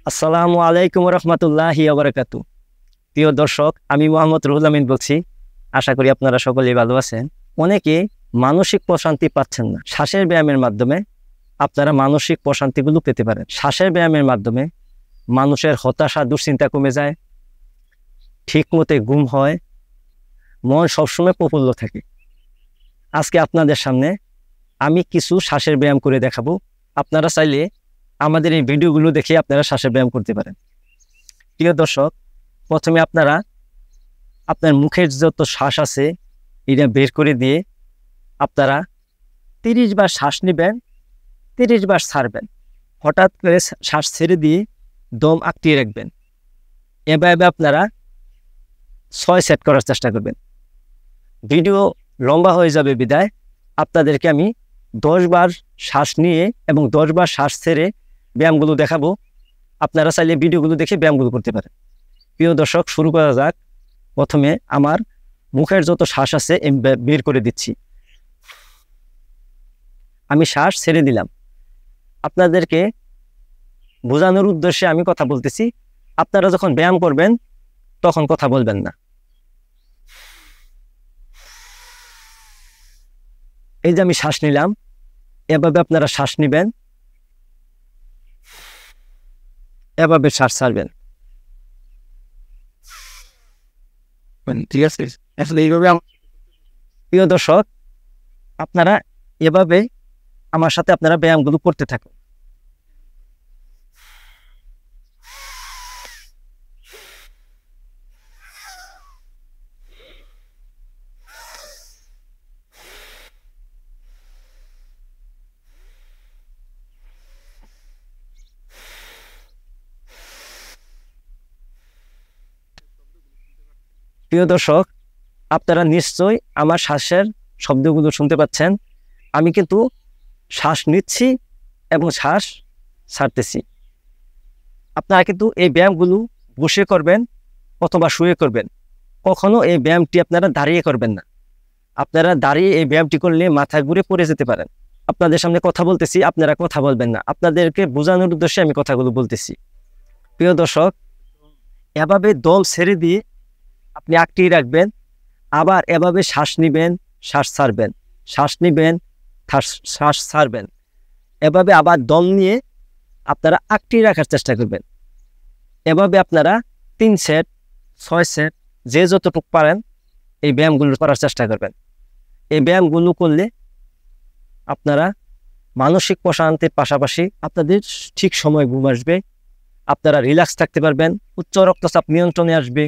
আসসালামু আলাইকুম রহমতুল্লাহি ওয়া বারাকাতু। প্রিয় দর্শক, আমি মোহাম্মদ রুহুল আমিন বলছি। আশা করি আপনারা সকলেই ভালো আছেন। অনেকে মানসিক প্রশান্তি পাচ্ছেন না। শ্বাসের ব্যায়ামের মাধ্যমে আপনারা মানসিক প্রশান্তিগুলো পেতে পারেন। শ্বাসের ব্যায়ামের মাধ্যমে মানুষের হতাশা, দুশ্চিন্তা কমে যায়, ঠিকমতো ঘুম হয়, মন সবসময় প্রফুল্ল থাকে। আজকে আপনাদের সামনে আমি কিছু শ্বাসের ব্যায়াম করে দেখাবো। আপনারা চাইলে আমাদের এই ভিডিওগুলো দেখে আপনারা শ্বাসের ব্যায়াম করতে পারেন। প্রিয় দর্শক, প্রথমে আপনারা আপনার মুখের যত শ্বাস আছে এটা বের করে দিয়ে আপনারা 30 বার শ্বাস নেবেন, 30 বার ছাড়বেন। হঠাৎ করে শ্বাস ছেড়ে দিয়ে দম আটকিয়ে রাখবেন। এভাবে আপনারা 6 সেট করার চেষ্টা করবেন। ভিডিও লম্বা হয়ে যাবে বিদায় আপনাদেরকে আমি 10 বার শ্বাস নিয়ে এবং 10 বার শ্বাস ছেড়ে ব্যায়ামগুলো দেখাবো। আপনারা চাইলে ভিডিওগুলো দেখে ব্যায়ামগুলো করতে পারেন। প্রিয় দর্শক, শুরু করা যাক। প্রথমে আমার মুখের যত শ্বাস আছে বের করে দিচ্ছি। আমি শ্বাস ছেড়ে দিলাম। আপনাদেরকে বোঝানোর উদ্দেশ্যে আমি কথা বলতেছি। আপনারা যখন ব্যায়াম করবেন তখন কথা বলবেন না। এই যে আমি শ্বাস নিলাম, এভাবে আপনারা শ্বাস নেবেন, এভাবে শ্বাস ছাড়বেন। ঠিক আছে, আসলে এইভাবে প্রিয় দর্শক, আপনারা এভাবে আমার সাথে আপনারা ব্যায়ামগুলো করতে থাকুন। প্রিয় দর্শক, আপনারা নিশ্চয়ই আমার শ্বাসের শব্দগুলো শুনতে পাচ্ছেন। আমি কিন্তু শ্বাস নিচ্ছি এবং শ্বাস ছাড়তেছি। আপনারা কিন্তু এই ব্যায়ামগুলো বসে করবেন অথবা শুয়ে করবেন। কখনো এই ব্যায়ামটি আপনারা দাঁড়িয়ে করবেন না। আপনারা দাঁড়িয়ে এই ব্যায়ামটি করলে মাথা ঘুরে পড়ে যেতে পারেন। আপনাদের সামনে কথা বলতেছি, আপনারা কথা বলবেন না। আপনাদেরকে বোঝানোর উদ্দেশ্যে আমি কথাগুলো বলতেছি। প্রিয় দর্শক, এভাবে দম ছেড়ে দিয়ে আপনি আটকিয়ে রাখবেন। আবার এভাবে শ্বাস নেবেন, শ্বাস ছাড়বেন, শ্বাস নেবেন, শ্বাস ছাড়বেন। এভাবে আবার দম নিয়ে আপনারা আটকিয়ে রাখার চেষ্টা করবেন। এভাবে আপনারা 3 সেট, 6 সেট, যে যতটুকু পারেন এই ব্যায়ামগুলো করার চেষ্টা করবেন। এই ব্যায়ামগুলো করলে আপনারা মানসিক প্রশান্তির পাশাপাশি আপনাদের ঠিক সময় ঘুম আসবে, আপনারা রিল্যাক্স থাকতে পারবেন, উচ্চ রক্তচাপ নিয়ন্ত্রণে আসবে,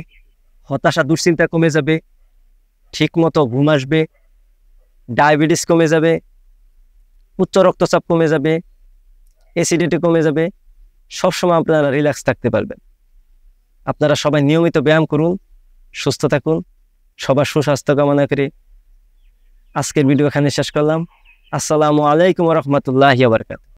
হতাশা দুশ্চিন্তা কমে যাবে, ঠিকমতো ঘুম আসবে, ডায়াবেটিস কমে যাবে, উচ্চ রক্তচাপ কমে যাবে, অ্যাসিডিটি কমে যাবে। সবসময় আপনারা রিল্যাক্স থাকতে পারবেন। আপনারা সবাই নিয়মিত ব্যায়াম করুন, সুস্থ থাকুন। সবার সুস্বাস্থ্য কামনা করে আজকের ভিডিও এখানে শেষ করলাম। আসসালামু আলাইকুম রহমতুল্লাহি ওয়া বারাকাতুহু।